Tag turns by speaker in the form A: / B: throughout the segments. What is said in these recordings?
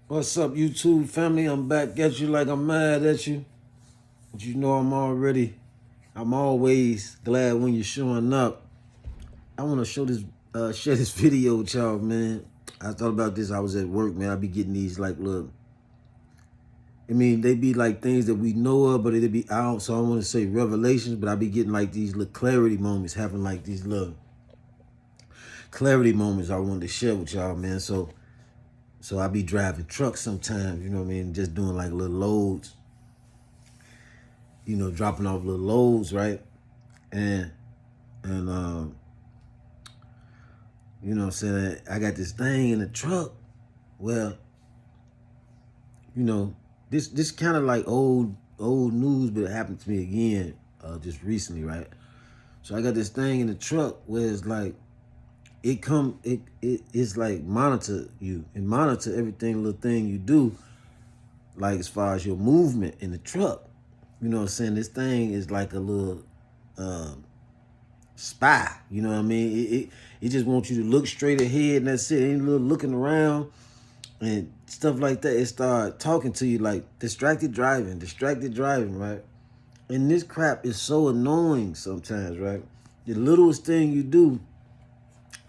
A: What's up, YouTube family? I'm back at you like I'm mad at you. But you know I'm always glad when you're showing up. I want to share this video with y'all, man. I thought about this. I was at work, man. I be getting these like look. I mean, they be like things that we know of, but they be out. So I don't want to say revelations, but I be getting like these little clarity moments, having like these little clarity moments I wanted to share with y'all, man. So I be driving trucks sometimes, you know what I mean, just doing like little loads, dropping off little loads, right? And and you know what I'm saying, I got this thing in the truck. Well, you know, this kind of like old news, but it happened to me again just recently, right? So I got this thing in the truck where it's like it's like monitor you and monitor everything little thing you do, like as far as your movement in the truck. You know what I'm saying? This thing is like a little spy. You know what I mean? It just wants you to look straight ahead and that's it. Ain't little looking around and stuff like that. It start talking to you like distracted driving, right? And this crap is so annoying sometimes, right? The littlest thing you do,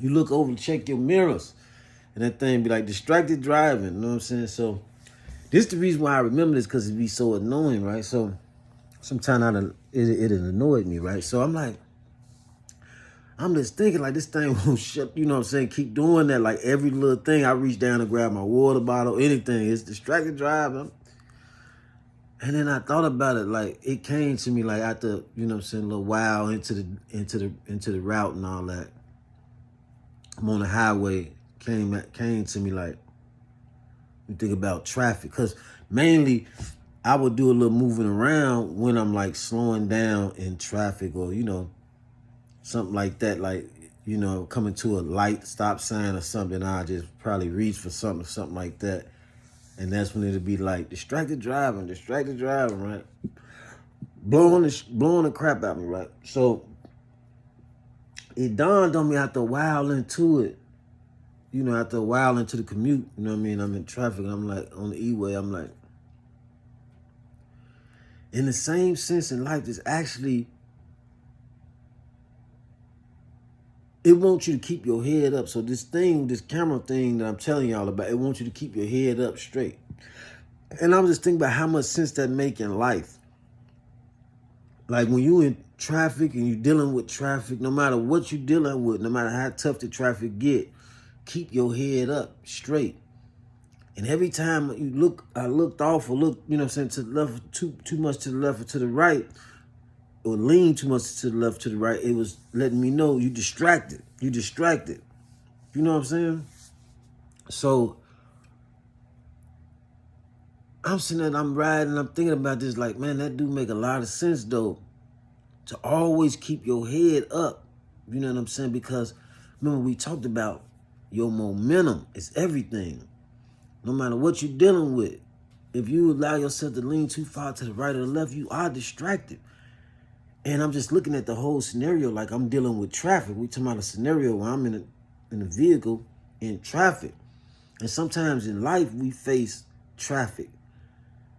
A: you look over to check your mirrors and that thing be like distracted driving. You know what I'm saying? So this is the reason why I remember this, because it be so annoying, right? So sometimes it annoyed me, right? So I'm just thinking like this thing won't shut, you know what I'm saying? Keep doing that. Like every little thing, I reach down and grab my water bottle, anything. It's distracted driving. And then I thought about it, like it came to me like after, you know what I'm saying, a little while into the route and all that. I'm on the highway, came to me like, you think about traffic. Cause mainly I would do a little moving around when I'm like slowing down in traffic or, something like that, like, coming to a light, stop sign or something, I just probably reach for something like that. And that's when it'll be like distracted driving, right? Blowing the crap out of me, right? So it dawned on me after a while into it, after a while into the commute, you know what I mean? I'm in traffic and I'm like on the E-way, I'm like, in the same sense in life, there's actually, it wants you to keep your head up. So this camera thing that I'm telling y'all about, it wants you to keep your head up straight. And I was just thinking about how much sense that make in life. Like when you in traffic and you dealing with traffic, no matter what you dealing with, no matter how tough the traffic get, keep your head up straight. And every time I looked off or looked, you know what I'm saying, to the left, too much to the left or to the right, or lean too much to the left, to the right, it was letting me know you distracted. You distracted. You know what I'm saying? So I'm sitting there, I'm riding, I'm thinking about this like, man, that do make a lot of sense though. To always keep your head up. You know what I'm saying? Because remember we talked about your momentum is everything. No matter what you're dealing with. If you allow yourself to lean too far to the right or the left, you are distracted. And I'm just looking at the whole scenario like I'm dealing with traffic. We talking about a scenario where I'm in a vehicle in traffic. And sometimes in life we face traffic.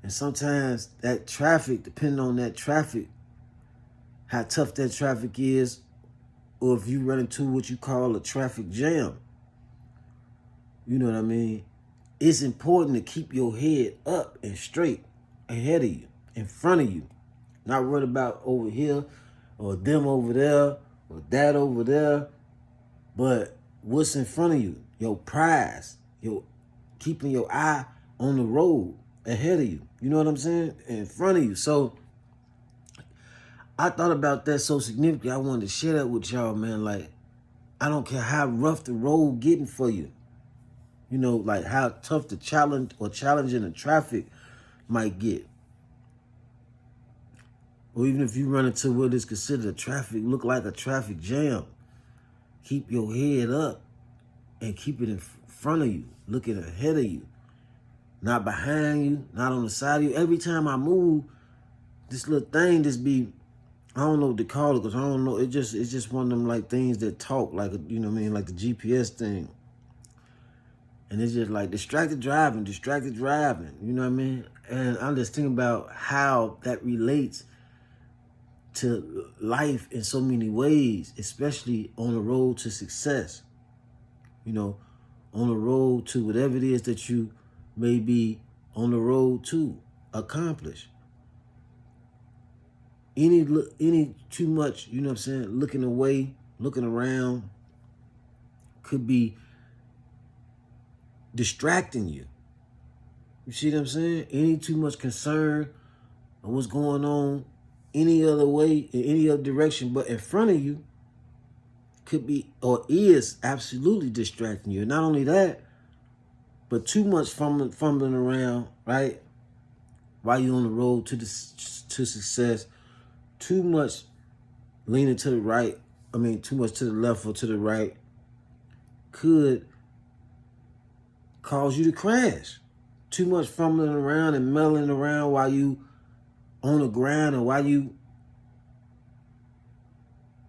A: And sometimes that traffic, depending on that traffic, how tough that traffic is, or if you run into what you call a traffic jam, you know what I mean? It's important to keep your head up and straight ahead of you, in front of you. Not worried about over here or them over there or that over there, but what's in front of you, your prize, your keeping your eye on the road ahead of you. You know what I'm saying? In front of you. So I thought about that so significantly. I wanted to share that with y'all, man. Like, I don't care how rough the road getting for you. You know, like how tough the challenge or challenging the traffic might get. Or even if you run into what is considered a traffic, look like a traffic jam. Keep your head up and keep it in front of you, looking ahead of you. Not behind you, not on the side of you. Every time I move, this little thing just be, I don't know what to call it, because I don't know. It's just one of them like things that talk, like, you know what I mean, like the GPS thing. And it's just like distracted driving. You know what I mean? And I'm just thinking about how that relates to life in so many ways, especially on the road to success. You know, on the road to whatever it is that you may be on the road to accomplish. Any too much, you know what I'm saying, looking away, looking around could be distracting you. You see what I'm saying? Any too much concern of what's going on any other way, in any other direction but in front of you could be or is absolutely distracting you. And not only that, but too much fumbling around, right? While you're on the road to success, too much leaning to the right, too much to the left or to the right could cause you to crash. Too much fumbling around and meddling around while you on the ground, or while you,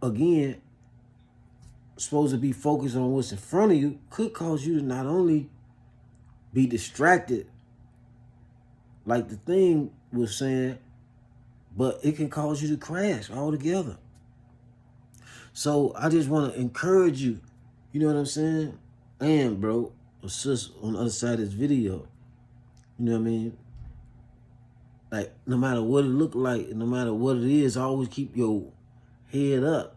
A: again, supposed to be focused on what's in front of you, could cause you to not only be distracted, like the thing was saying, but it can cause you to crash altogether. So I just want to encourage you, you know what I'm saying? And bro, or sis on the other side of this video, you know what I mean? Like, no matter what it look like, no matter what it is, always keep your head up.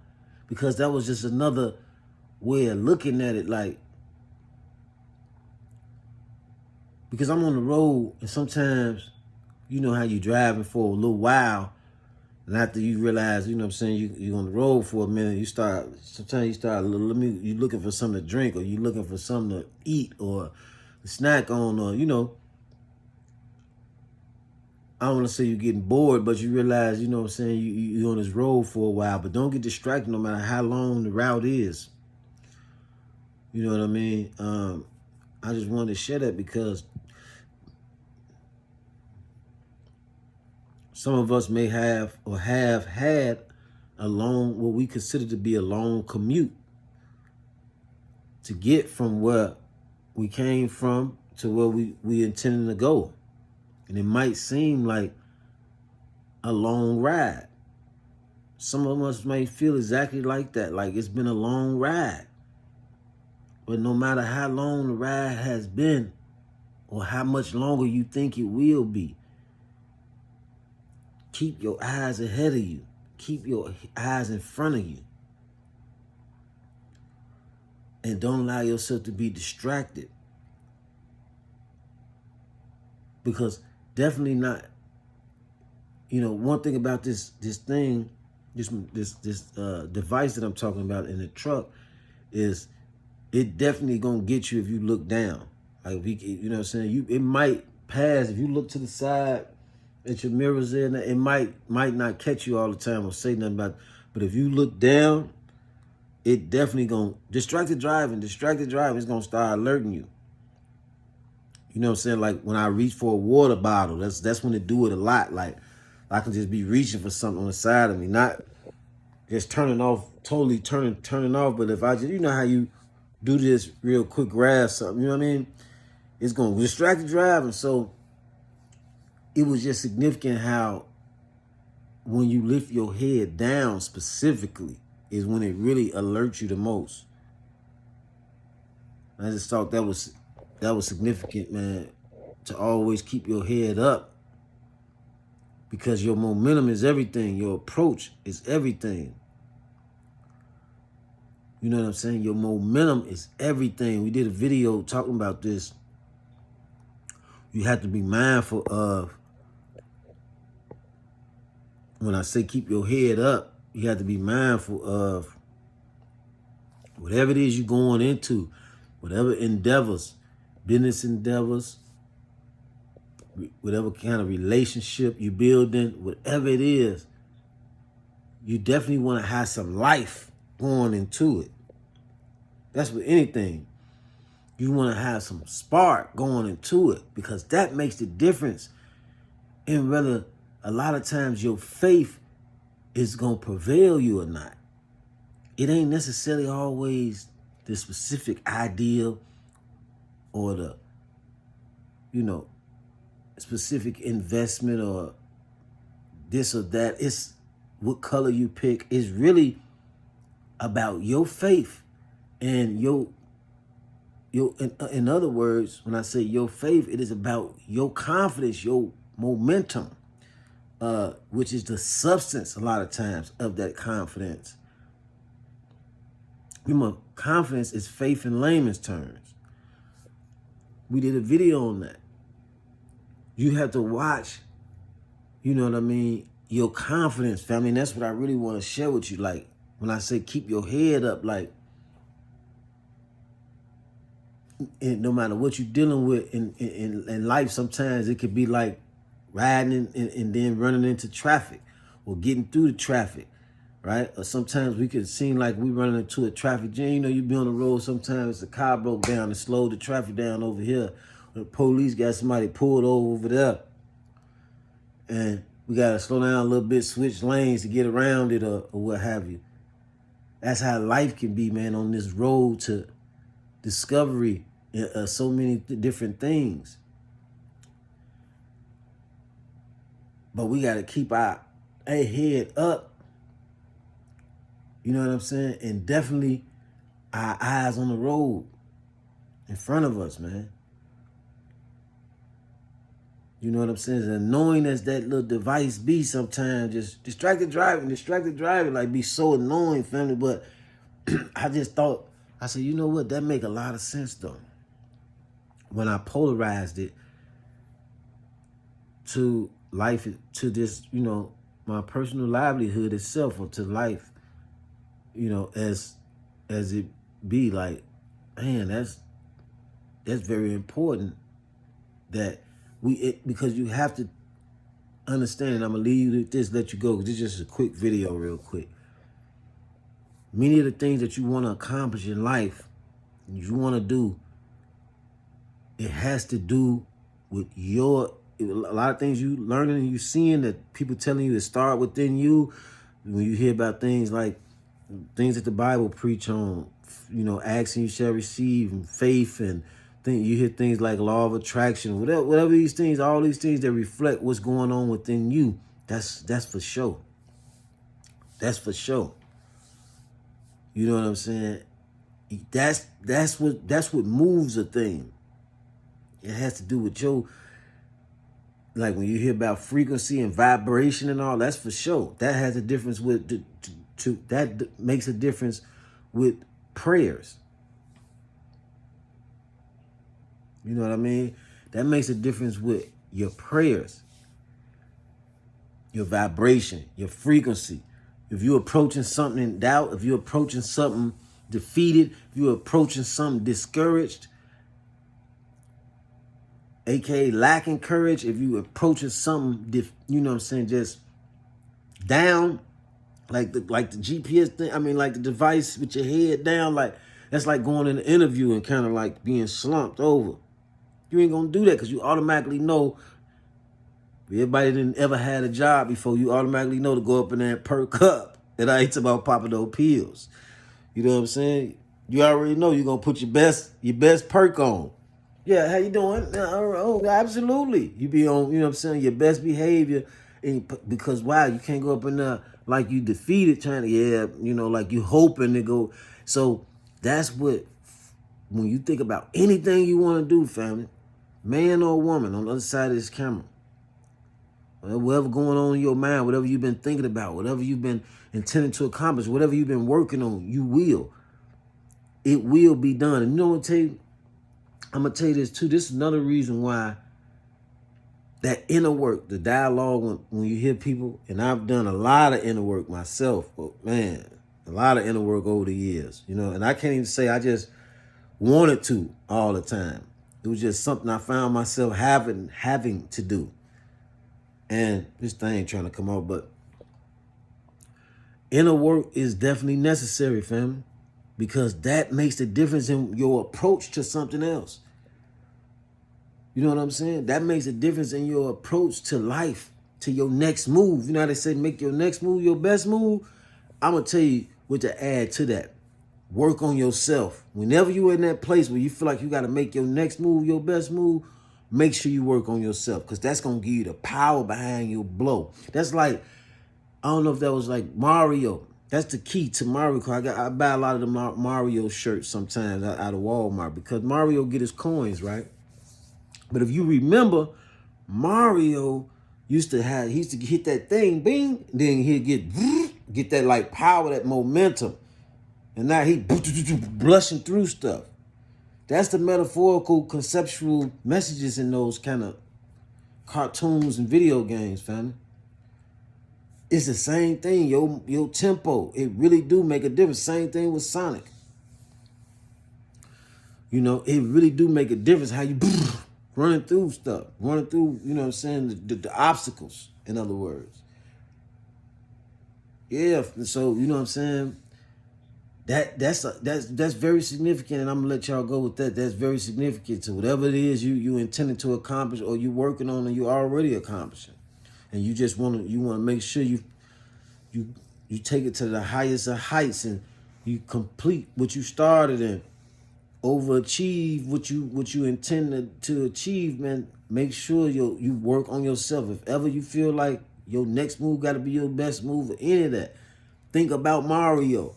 A: Because that was just another way of looking at it. Like, because I'm on the road, and sometimes, you know how you driving for a little while, and after you realize, you know what I'm saying, you're on the road for a minute, sometimes you start, you looking for something to drink, or you looking for something to eat, or a snack on, or, you know, I don't want to say you're getting bored, but you realize, you know what I'm saying, you're on this road for a while, but don't get distracted no matter how long the route is. You know what I mean? I just wanted to share that because some of us may have or have had what we consider to be a long commute to get from where we came from to where we intending to go. And it might seem like a long ride. Some of us may feel exactly like that, like it's been a long ride. But no matter how long the ride has been or how much longer you think it will be, keep your eyes ahead of you. Keep your eyes in front of you. And don't allow yourself to be distracted. Because definitely not, you know, one thing about this device that I'm talking about in the truck is it definitely gonna get you if you look down. Like, you know what I'm saying? It might pass if you look to the side at your mirrors there. It might not catch you all the time or say nothing about it. But if you look down, it definitely gonna distracted driving is gonna start alerting you. You know what I'm saying? Like when I reach for a water bottle, that's when it do it a lot. Like I can just be reaching for something on the side of me, not just turning off, totally turning off. But if I just, you know how you do this real quick, grab something, you know what I mean? It's going to distract the driving. So it was just significant how when you lift your head down specifically is when it really alerts you the most. I just thought that was significant, man, to always keep your head up, because your momentum is everything. Your approach is everything. You know what I'm saying? Your momentum is everything. We did a video talking about this. You have to be mindful of, when I say keep your head up, you have to be mindful of whatever it is you're going into, whatever endeavors, business endeavors, whatever kind of relationship you're building, whatever it is, you definitely want to have some life going into it. That's with anything. You want to have some spark going into it, because that makes the difference in whether a lot of times your faith is going to prevail you or not. It ain't necessarily always the specific idea or the, you know, specific investment or this or that. It's what color you pick. It's really about your faith and in other words, when I say your faith, it is about your confidence, your momentum, which is the substance a lot of times of that confidence. Remember, confidence is faith in layman's terms. We did a video on that. You have to watch, you know what I mean, your confidence, family. And that's what I really want to share with you. Like, when I say keep your head up, like, and no matter what you're dealing with in life, sometimes it could be like riding and then running into traffic or getting through the traffic, right? Or sometimes we could seem like we running into a traffic jam. You know, you be on the road, sometimes the car broke down and slowed the traffic down over here. Or the police got somebody pulled over there. And we got to slow down a little bit, switch lanes to get around it or what have you. That's how life can be, man, on this road to discovery. So many different things. But we got to keep our head up. You know what I'm saying? And definitely our eyes on the road in front of us, man. You know what I'm saying? As annoying as that little device be sometimes, just distracted driving, like be so annoying, family. But I just thought, I said, you know what? That make a lot of sense, though. When I polarized it to life, to this, you know, my personal livelihood itself, or to life, you know, as it be, like, man, that's very important that because you have to understand. I'm gonna leave you with this, let you go, because this is just a quick video, real quick. Many of the things that you want to accomplish in life, you want to do, it has to do with a lot of things you learning and you seeing that people telling you to start within you. When you hear about things like things that the Bible preach on, you know, asking you shall receive, and faith, and you hear things like law of attraction, whatever these things, all these things that reflect what's going on within you. That's for sure. That's for sure. You know what I'm saying? That's what moves a thing. It has to do with your, like when you hear about frequency and vibration and all, that's for sure. That has a difference with that makes a difference with prayers. You know what I mean? That makes a difference with your prayers, your vibration, your frequency. If you're approaching something in doubt, if you're approaching something defeated, if you're approaching something discouraged, aka lacking courage, if you approaching something, you know what I'm saying, just down, like the GPS thing, I mean, like the device with your head down, like that's like going in an interview and kind of like being slumped over. You ain't gonna do that because you automatically know. Everybody didn't ever had a job before, you automatically know to go up in there and perk up. And I ain't about popping those pills. You know what I'm saying? You already know you're gonna put your best perk on. Yeah, how you doing? Oh, absolutely. You be on, you know what I'm saying, your best behavior. Because, wow, you can't go up in there like you defeated, trying to, you know, like you hoping to go. So that's what, when you think about anything you want to do, family, man or woman, on the other side of this camera, whatever going on in your mind, whatever you've been thinking about, whatever you've been intending to accomplish, whatever you've been working on, it will be done. And you know what, I'm going to tell you this too. This is another reason why that inner work, the dialogue, when you hear people, and I've done a lot of inner work myself, but man, a lot of inner work over the years, you know, and I can't even say I just wanted to all the time. It was just something I found myself having to do. And this thing ain't trying to come out, but inner work is definitely necessary, family, because that makes the difference in your approach to something else. You know what I'm saying? That makes a difference in your approach to life, to your next move. You know how they say make your next move your best move? I'm going to tell you what to add to that. Work on yourself. Whenever you're in that place where you feel like you got to make your next move, your best move, make sure you work on yourself, because that's going to give you the power behind your blow. That's like, I don't know if that was like Mario. That's the key to Mario. I buy a lot of the Mario shirts sometimes out of Walmart because Mario get his coins, right? But if you remember, Mario used to hit that thing, bing, then he'd get that like power, that momentum. And now he blushing through stuff. That's the metaphorical, conceptual messages in those kind of cartoons and video games, family. It's the same thing. Your tempo, it really do make a difference. Same thing with Sonic. You know, it really do make a difference how you running through stuff, running through, you know what I'm saying, the obstacles, in other words. Yeah, so, you know what I'm saying? That's very significant, and I'm gonna let y'all go with that. That's very significant to whatever it is you intended to accomplish, or you working on, and you already accomplishing, and you just want to make sure you take it to the highest of heights, and you complete what you started and overachieve what you intended to achieve, man. Make sure you work on yourself. If ever you feel like your next move got to be your best move, or any of that, think about Mario.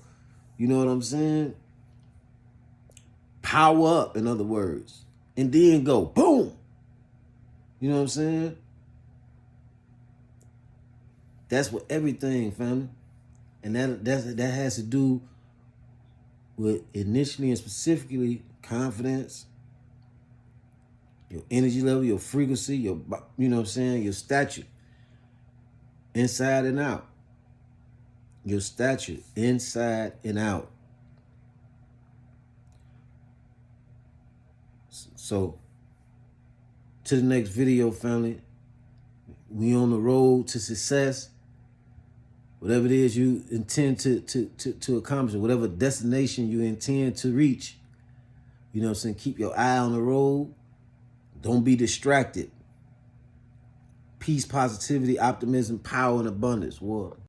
A: You know what I'm saying? Power up, in other words. And then go, boom. You know what I'm saying? That's what everything, family. And that has to do with initially and specifically confidence, your energy level, your frequency, you know what I'm saying, your stature, inside and out. Your stature, inside and out. So, to the next video, family. We on the road to success. Whatever it is you intend to accomplish, whatever destination you intend to reach, you know what I'm saying, keep your eye on the road. Don't be distracted. Peace, positivity, optimism, power, and abundance. War.